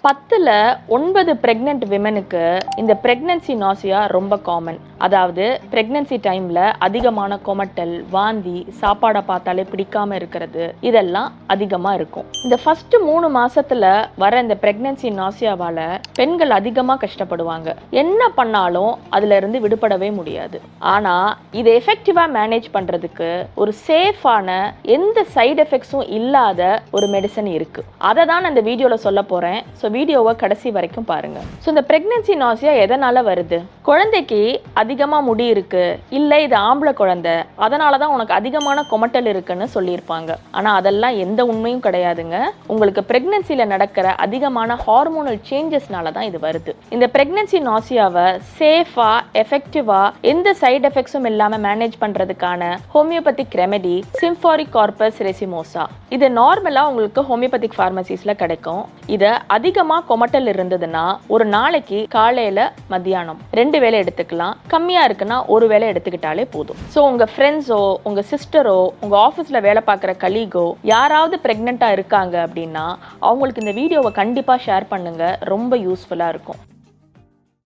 10ல் 9 pregnant விமனுக்கு இந்த pregnancy nausea ரொம்ப common. அதாவது பிரெக்னன்சி டைம்ல அதிகமான கொமட்டல், வாந்தி, சாப்பாடை பார்த்தாலே பிடிக்காம இருக்கிறது, இதெல்லாம் அதிகமா இருக்கும். இந்த ஃபர்ஸ்ட் 3 மாசத்துல வர இந்த பிரெக்னன்சி நாசியாவால பெண்கள் அதிகமா கஷ்டப்படுவாங்க. என்ன பண்ணாலும் அதுல இருந்து விடுபடவே முடியாது. ஆனா இதை எஃபெக்டிவா மேனேஜ் பண்றதுக்கு ஒரு சேஃபான, எந்த சைடு எஃபெக்ட்ஸும் இல்லாத ஒரு மெடிசன் இருக்கு. அதை தான் இந்த வீடியோல சொல்ல போறேன். வீடியோவை கடைசி வரைக்கும் பாருங்க. இந்த பிரெக்னன்சி நாசியா எதனால வருது? குழந்தைக்கு அதிகமா முடி இருக்கு, இல்ல இது ஆம்பளை குழந்தை, அதனாலதான் உனக்கு அதிகமான கொமட்டல் இருக்குன்னு சொல்லியிருப்பாங்க. ஆனா அதெல்லாம் எந்த உண்மையும் கிடையாதுங்க. உங்களுக்கு பிரெக்னன்சில நடக்கிற அதிகமான ஹார்மோனல் சேஞ்சஸ்னால தான் இது வருது. இந்த பிரெக்னன்சி நாசியாவை சேஃபா, எஃபெக்டிவா, எந்த சைடு எஃபெக்ட்ஸும் இல்லாம மேனேஜ் பண்றதுக்கான ஹோமியோபதிக் ரெமெடி சிம்ஃபாரிக் கார்பஸ் ரெசிமோசா. இது நார்மலா உங்களுக்கு ஹோமியோபதிக் பார்மசிஸ்ல கிடைக்கும். இதை அதிகமா கொமட்டல் இருந்ததுன்னா ஒரு நாளைக்கு காலையில மத்தியானம் 2 வேளை எடுத்துக்கலாம். கம்மியா இருக்குன்னா ஒரு வேளை எடுத்துக்கிட்டாலே போதும். உங்க ஃப்ரெண்ட்ஸோ, உங்க சிஸ்டரோ, உங்க ஆஃபீஸ்ல வேலை பார்க்குற கலீகோ யாராவது பிரெக்னெண்டா இருக்காங்க அப்படின்னா அவங்களுக்கு இந்த வீடியோவை கண்டிப்பா ஷேர் பண்ணுங்க. ரொம்ப யூஸ்ஃபுல்லா இருக்கும்.